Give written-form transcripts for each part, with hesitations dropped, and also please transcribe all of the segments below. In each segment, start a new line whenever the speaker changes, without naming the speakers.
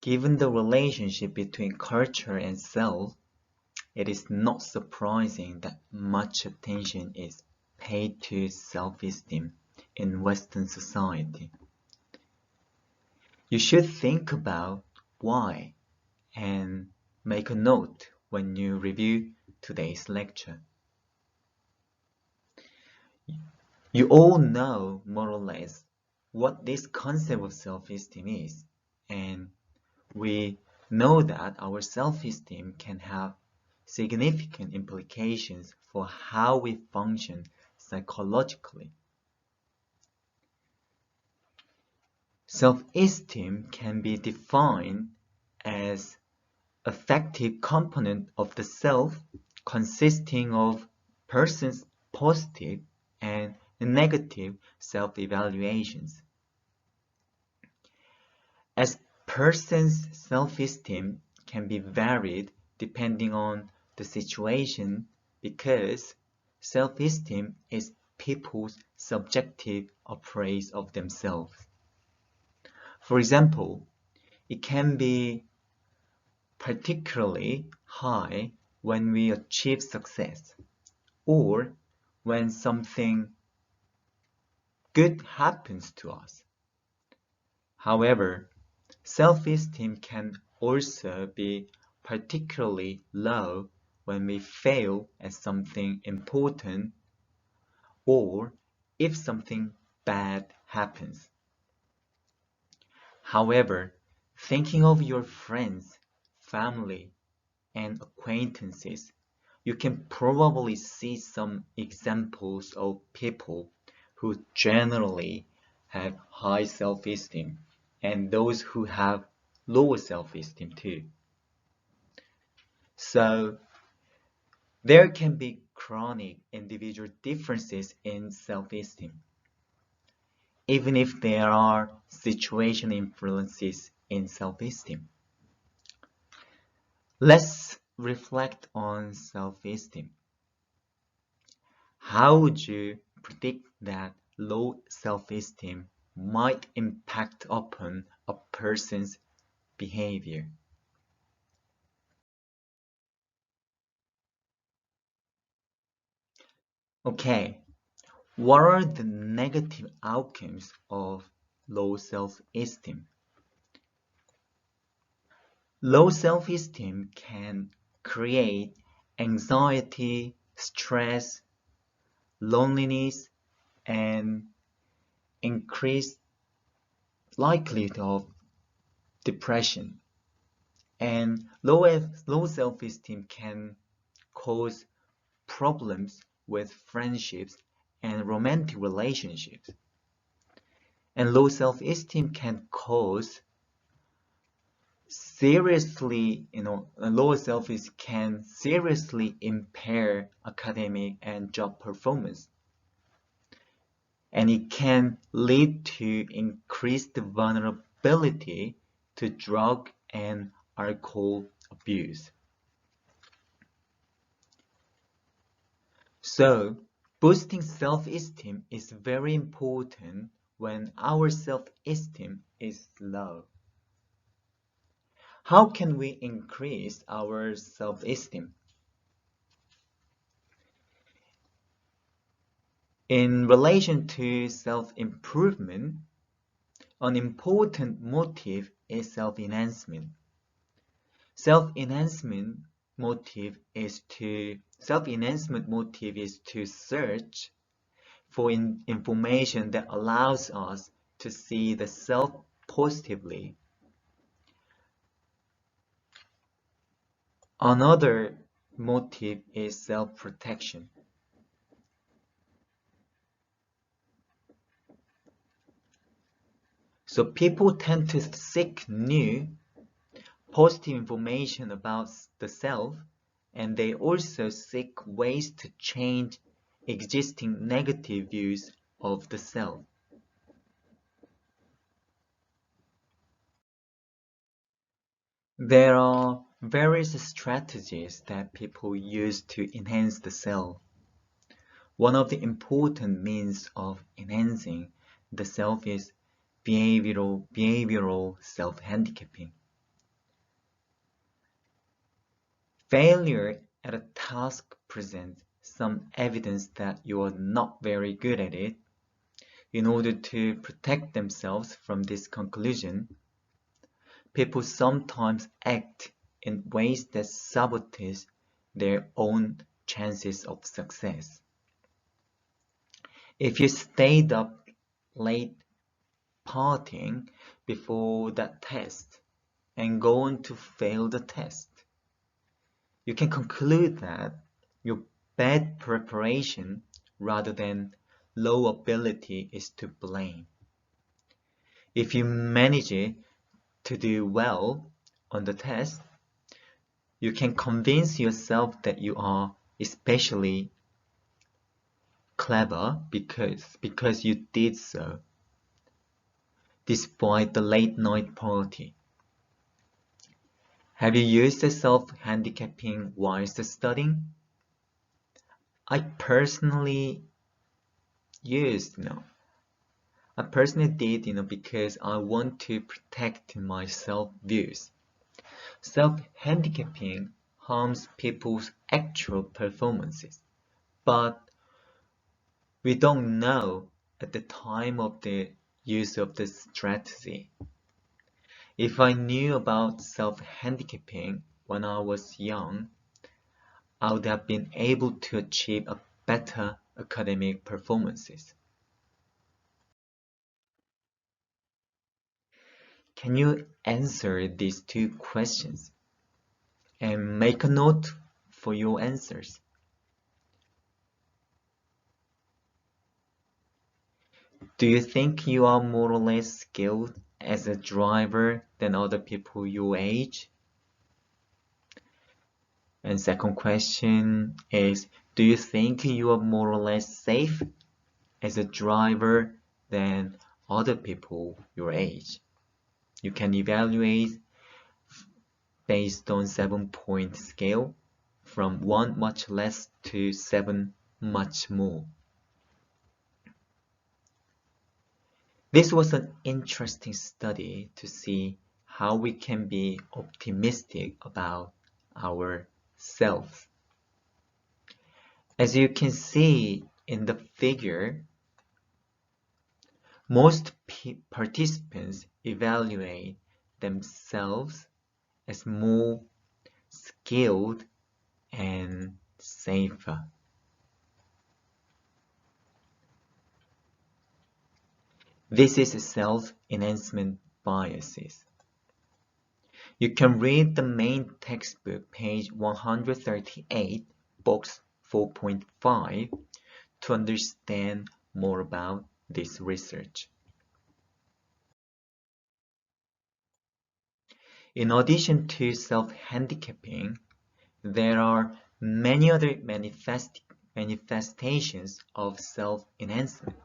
Given the relationship between culture and self, it is not surprising that much attention is paid to self-esteem in Western society. You should think about why and make a note when you review today's lecture. You all know more or less what this concept of self-esteem is, and we know that our self-esteem can have significant implications for how we function psychologically. Self-esteem can be defined as affective component of the self consisting of person's positive and negative self-evaluations. As person's self-esteem can be varied depending on the situation because self-esteem is people's subjective appraise of themselves. For example, it can be particularly high when we achieve success or when something good happens to us. However, self-esteem can also be particularly low when we fail at something important or if something bad happens. However, thinking of your friends, family, and acquaintances, you can probably see some examples of people who generally have high self-esteem and those who have lower self-esteem too. So there can be chronic individual differences in self-esteem, even if there are situation influences in self-esteem. Let's reflect on self-esteem. How would you predict that low self-esteem might impact upon a person's behavior? Okay, what are the negative outcomes of low self-esteem? Low self-esteem can create anxiety, stress, loneliness, and increased likelihood of depression. And low self-esteem can cause problems with friendships and romantic relationships. And low self-esteem can cause low self-esteem can seriously impair academic and job performance. And it can lead to increased vulnerability to drug and alcohol abuse. So, boosting self-esteem is very important when our self-esteem is low. How can we increase our self-esteem? In relation to self-improvement, an important motive is self-enhancement. Self-enhancement motive is to search for information that allows us to see the self positively. Another motive is self-protection. So people tend to seek new positive information about the self, and they also seek ways to change existing negative views of the self. There are various strategies that people use to enhance the self. One of the important means of enhancing the self is behavioral self-handicapping. Failure at a task presents some evidence that you are not very good at it. In order to protect themselves from this conclusion, people sometimes act in ways that sabotage their own chances of success. If you stayed up late partying before that test and go on to fail the test, you can conclude that your bad preparation rather than low ability is to blame. If you manage to do well on the test, you can convince yourself that you are especially clever because you did so, despite the late night party. Have you used the self-handicapping whilst studying? I personally used, I personally did, because I want to protect my self-views. Self-handicapping harms people's actual performances, but we don't know at the time of the use of the strategy. If I knew about self-handicapping when I was young, I would have been able to achieve a better academic performances. Can you answer these two questions and make a note for your answers? Do you think you are more or less skilled as a driver than other people your age? And second question is, do you think you are more or less safe as a driver than other people your age? You can evaluate based on 7-point scale from 1 much less to 7 much more. This was an interesting study to see how we can be optimistic about ourselves. As you can see in the figure, most participants evaluate themselves as more skilled and safer. This is self-enhancement biases. You can read the main textbook, page 138, box 4.5, to understand more about this research. In addition to self-handicapping, there are many other manifestations of self-enhancement.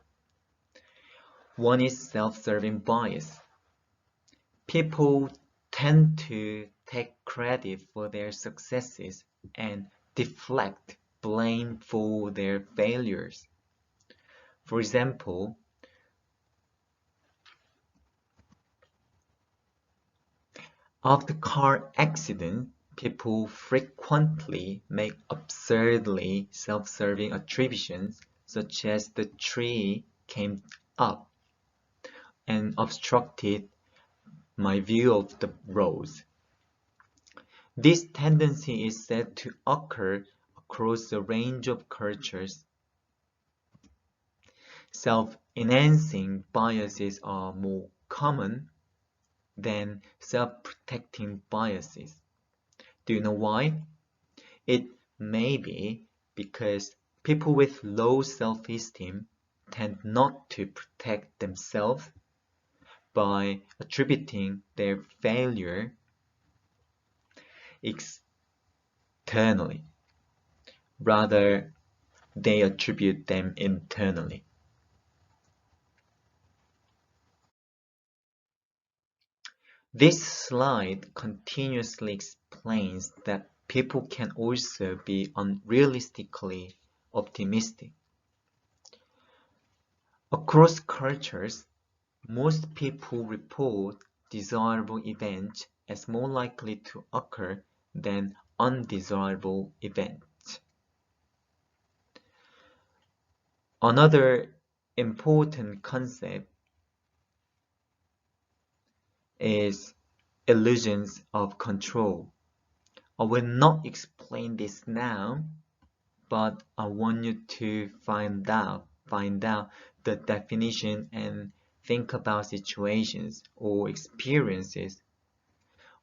One is self-serving bias. People tend to take credit for their successes and deflect blame for their failures. For example, after car accident, people frequently make absurdly self-serving attributions such as the tree came up and obstructed my view of the roads. This tendency is said to occur across a range of cultures. Self-enhancing biases are more common than self-protecting biases. Do you know why? It may be because people with low self-esteem tend not to protect themselves by attributing their failure externally. Rather, they attribute them internally. This slide continuously explains that people can also be unrealistically optimistic. Across cultures, most people report desirable events as more likely to occur than undesirable event. Another important concept is illusions of control. I will not explain this now, but I want you to find out the definition and think about situations or experiences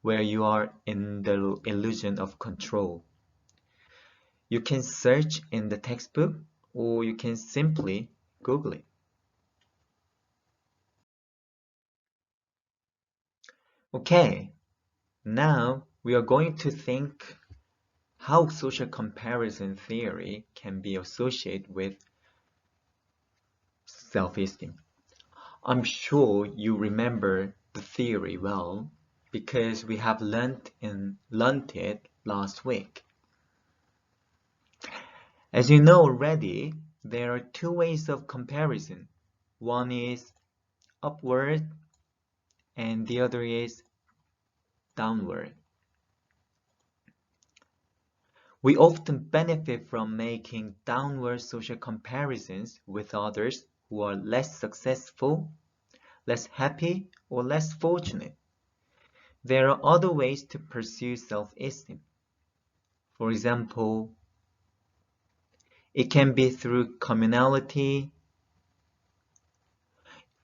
where you are in the illusion of control. You can search in the textbook or you can simply Google it. Okay, now we are going to think how social comparison theory can be associated with self-esteem. I'm sure you remember the theory well because we have learned it last week. As you know already, there are two ways of comparison. One is upward and the other is downward. We often benefit from making downward social comparisons with others who are less successful, less happy, or less fortunate. There are other ways to pursue self-esteem. For example, it can be through communality,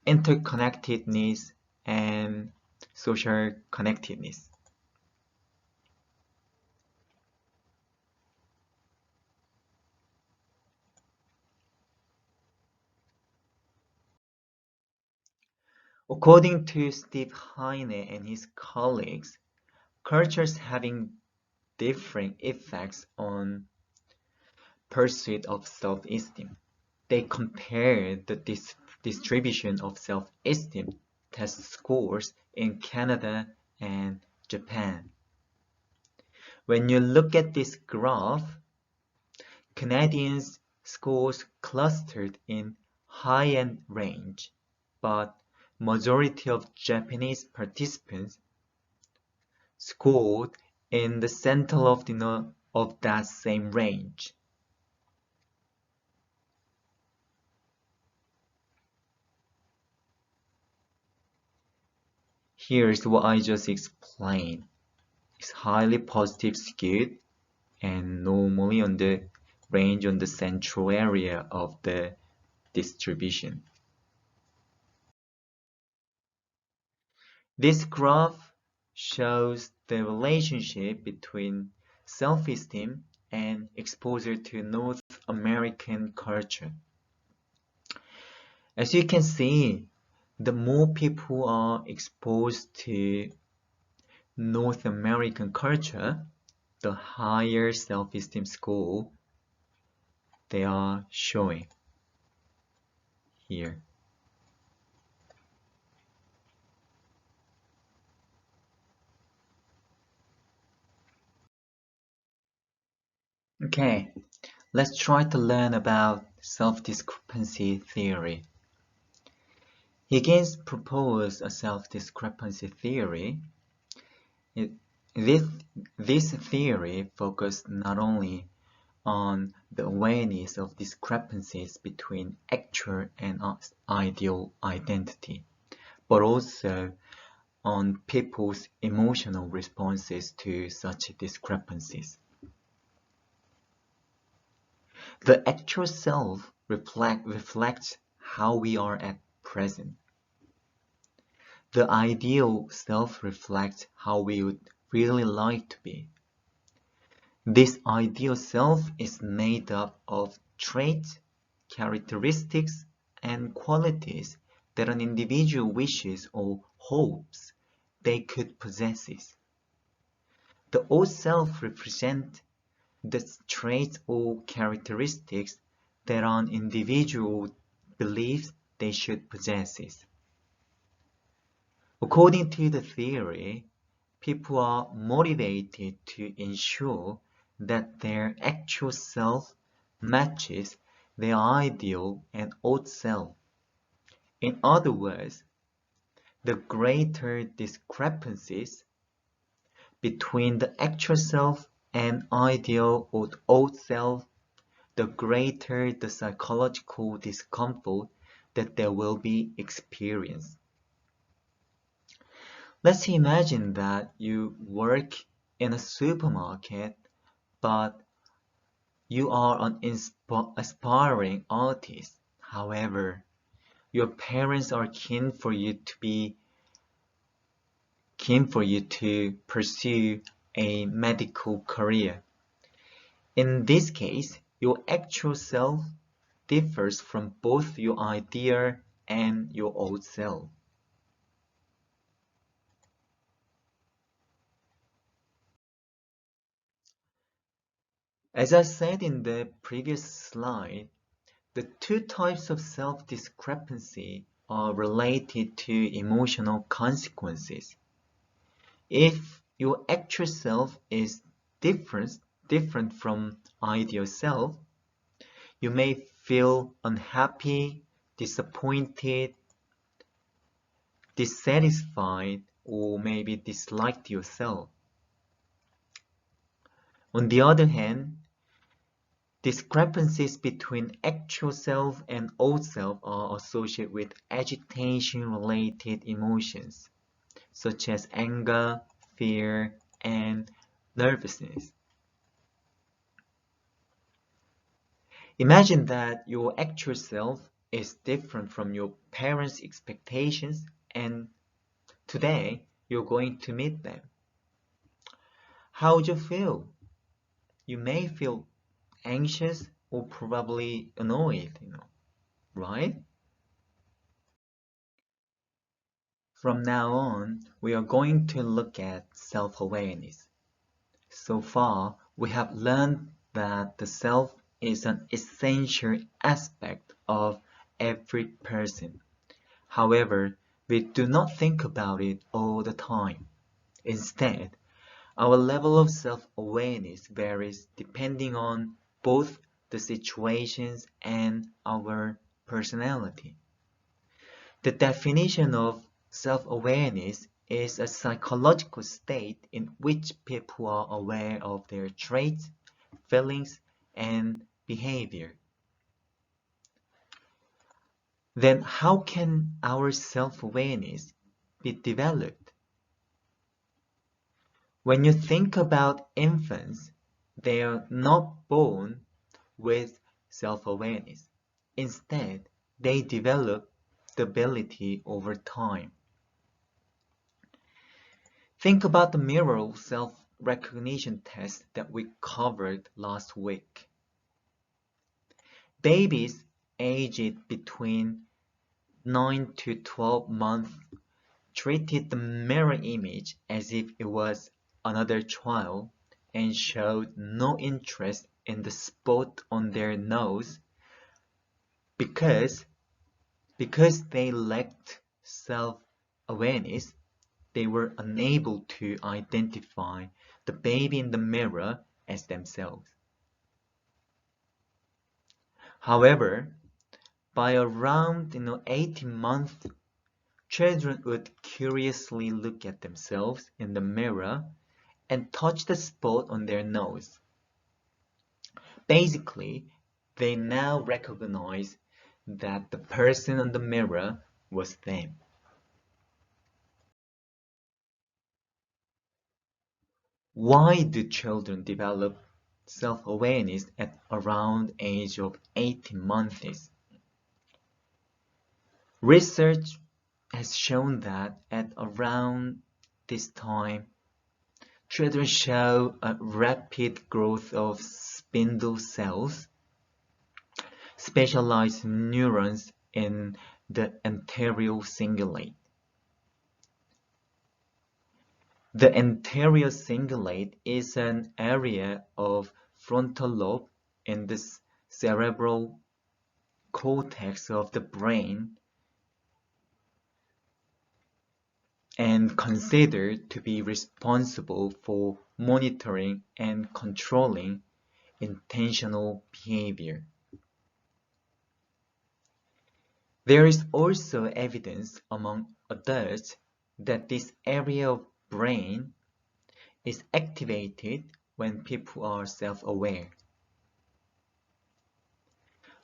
interconnectedness, and social connectedness. According to Steve Heine and his colleagues, cultures having differing effects on pursuit of self-esteem. They compare the distribution of self-esteem test scores in Canada and Japan. When you look at this graph, Canadians' scores clustered in high-end range, but majority of Japanese participants scored in the center of that same range. Here's what I just explained. It's highly positive skewed and normally on the range on the central area of the distribution. This graph shows the relationship between self-esteem and exposure to North American culture. As you can see, the more people are exposed to North American culture, the higher self-esteem score they are showing here. Okay, let's try to learn about self-discrepancy theory. Higgins proposed a self-discrepancy theory. This theory focused not only on the awareness of discrepancies between actual and ideal identity, but also on people's emotional responses to such discrepancies. The actual self reflects how we are at present. The ideal self reflects how we would really like to be. This ideal self is made up of traits, characteristics, and qualities that an individual wishes or hopes they could possess. The old self represents the traits or characteristics that an individual believes they should possess. According to the theory, people are motivated to ensure that their actual self matches their ideal and old self. In other words, the greater discrepancies between the actual self an ideal or old self, the greater the psychological discomfort that there will be experienced. Let's imagine that you work in a supermarket, but you are an aspiring artist. However, your parents are keen for you to pursue a medical career. In this case, your actual self differs from both your idea and your old self. As I said in the previous slide, the two types of self-discrepancy are related to emotional consequences. If your actual self is different from ideal self, you may feel unhappy, disappointed, dissatisfied, or maybe disliked yourself. On the other hand, discrepancies between actual self and old self are associated with agitation-related emotions, such as anger, fear, and nervousness. Imagine that your actual self is different from your parents' expectations, and today you're going to meet them. How would you feel? You may feel anxious or probably annoyed, right? From now on, we are going to look at self-awareness. So far, we have learned that the self is an essential aspect of every person. However, we do not think about it all the time. Instead, our level of self-awareness varies depending on both the situations and our personality. The definition of self-awareness is a psychological state in which people are aware of their traits, feelings, and behavior. Then how can our self-awareness be developed? When you think about infants, they are not born with self-awareness. Instead, they develop the ability over time. Think about the mirror self-recognition test that we covered last week. Babies aged between 9 to 12 months treated the mirror image as if it was another child and showed no interest in the spot on their nose because they lacked self-awareness. They were unable to identify the baby in the mirror as themselves. However, by around 18 months, children would curiously look at themselves in the mirror and touch the spot on their nose. Basically, they now recognize that the person on the mirror was them. Why do children develop self-awareness at around age of 18 months? Research has shown that at around this time, children show a rapid growth of spindle cells, specialized neurons in the anterior cingulate. The anterior cingulate is an area of frontal lobe in the cerebral cortex of the brain and considered to be responsible for monitoring and controlling intentional behavior. There is also evidence among adults that this area of brain is activated when people are self-aware.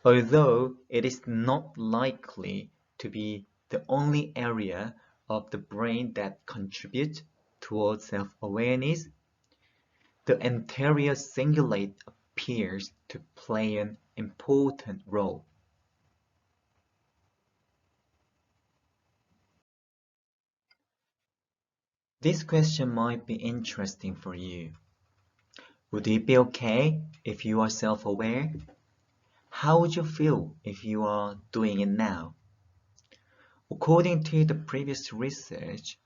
Although it is not likely to be the only area of the brain that contributes towards self-awareness, the anterior cingulate appears to play an important role. This question might be interesting for you. Would it be okay if you are self-aware? How would you feel if you are doing it now? According to the previous research,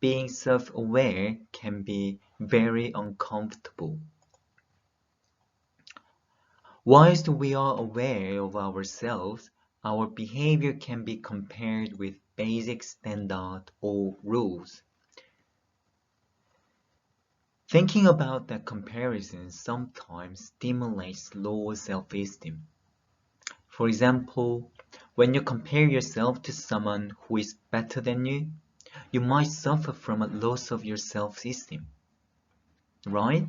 being self-aware can be very uncomfortable. Whilst we are aware of ourselves, our behavior can be compared with basic standards or rules. Thinking about that comparison sometimes stimulates low self-esteem. For example, when you compare yourself to someone who is better than you, you might suffer from a loss of your self-esteem, right?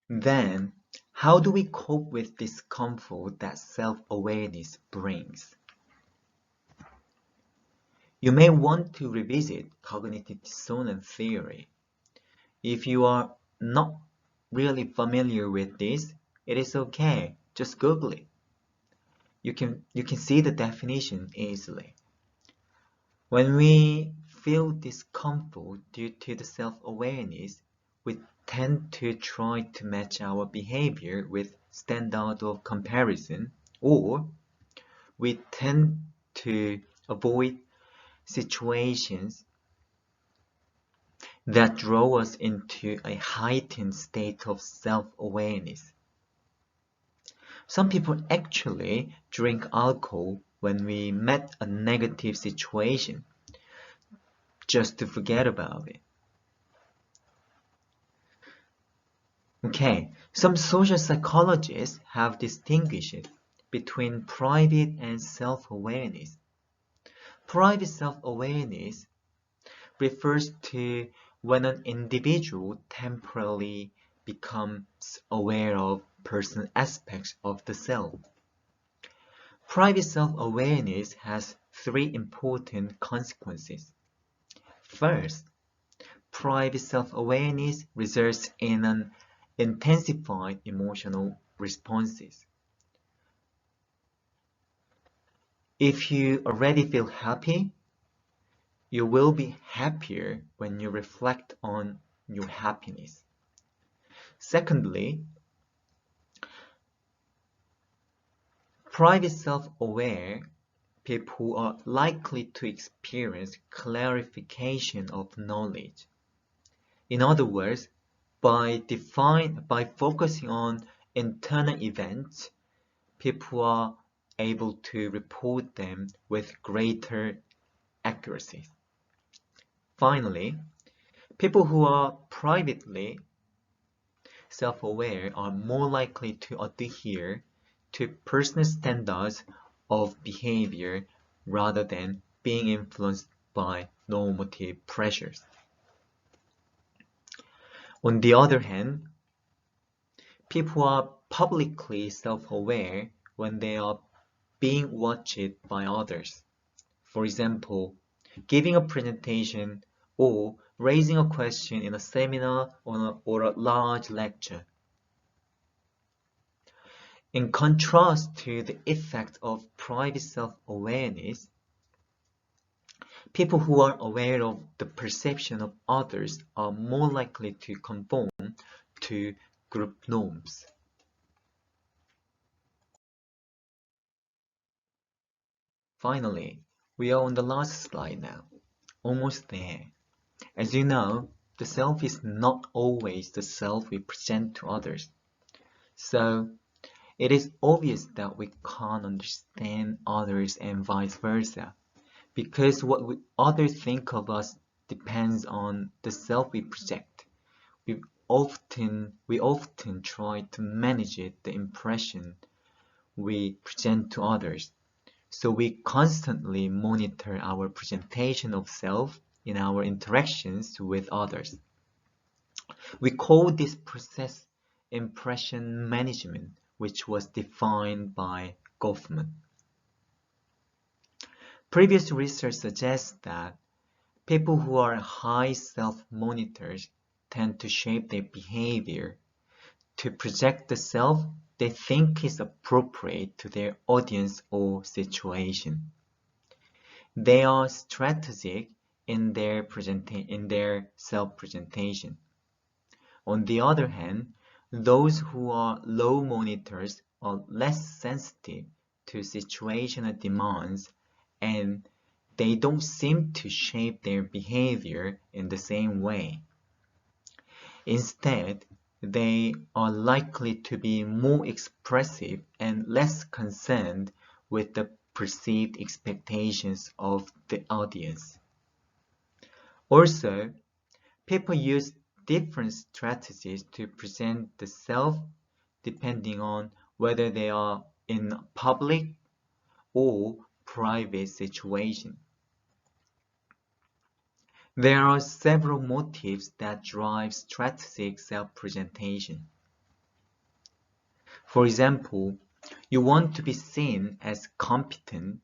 Then, how do we cope with discomfort that self-awareness brings? You may want to revisit cognitive dissonance theory. If you are not really familiar with this, it is okay. Just Google it. You can see the definition easily. When we feel discomfort due to the self-awareness, we tend to try to match our behavior with standard of comparison, or we tend to avoid situations that draw us into a heightened state of self-awareness. Some people actually drink alcohol when we met a negative situation, just to forget about it. Okay, some social psychologists have distinguished between private and self-awareness. Private self-awareness refers to when an individual temporarily becomes aware of personal aspects of the self. Private self-awareness has three important consequences. First, private self-awareness results in an intensified emotional responses. If you already feel happy, you will be happier when you reflect on your happiness. Secondly, private self-aware people are likely to experience clarification of knowledge. In other words, by focusing on internal events, people are able to report them with greater accuracy. Finally, people who are privately self-aware are more likely to adhere to personal standards of behavior rather than being influenced by normative pressures. On the other hand, people are publicly self-aware when they are being watched by others. For example, giving a presentation or raising a question in a seminar or a large lecture. In contrast to the effect of private self-awareness, people who are aware of the perception of others are more likely to conform to group norms. Finally, we are on the last slide now. Almost there. As you know, the self is not always the self we present to others. So, it is obvious that we can't understand others and vice versa, because what others think of us depends on the self we project. We often try to manage the impression we present to others. So we constantly monitor our presentation of self in our interactions with others. We call this process impression management, which was defined by Goffman. Previous research suggests that people who are high self-monitors tend to shape their behavior to project the self they think is appropriate to their audience or situation. They are strategic in their self-presentation. On the other hand, those who are low monitors are less sensitive to situational demands, and they don't seem to shape their behavior in the same way. Instead, they are likely to be more expressive and less concerned with the perceived expectations of the audience. Also, people use different strategies to present the self depending on whether they are in a public or private situation. There are several motives that drive strategic self-presentation. For example, you want to be seen as competent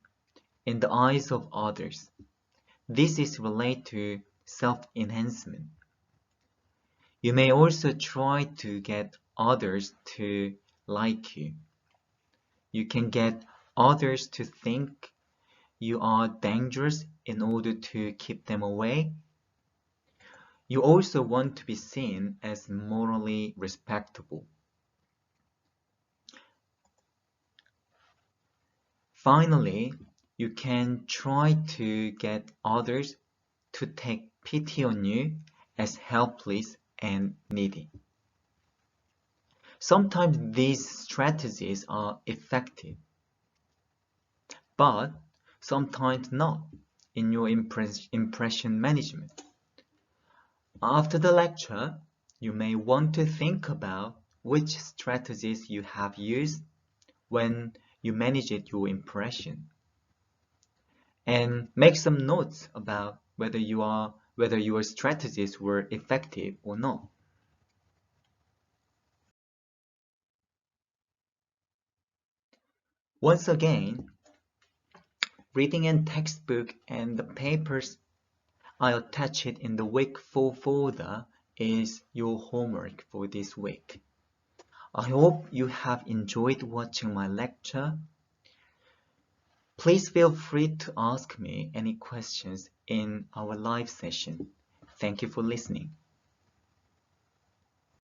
in the eyes of others. This is related to self-enhancement. You may also try to get others to like you. You can get others to think you are dangerous in order to keep them away. You also want to be seen as morally respectable. Finally, you can try to get others to take pity on you as helpless and needy. Sometimes these strategies are effective, but sometimes not in your impression management. After the lecture, you may want to think about which strategies you have used when you managed your impression, and make some notes about whether your strategies were effective or not. Once again, reading and textbook and the papers I'll attach it in the week 4 folder is your homework for this week. I hope you have enjoyed watching my lecture. Please feel free to ask me any questions in our live session. Thank you for listening.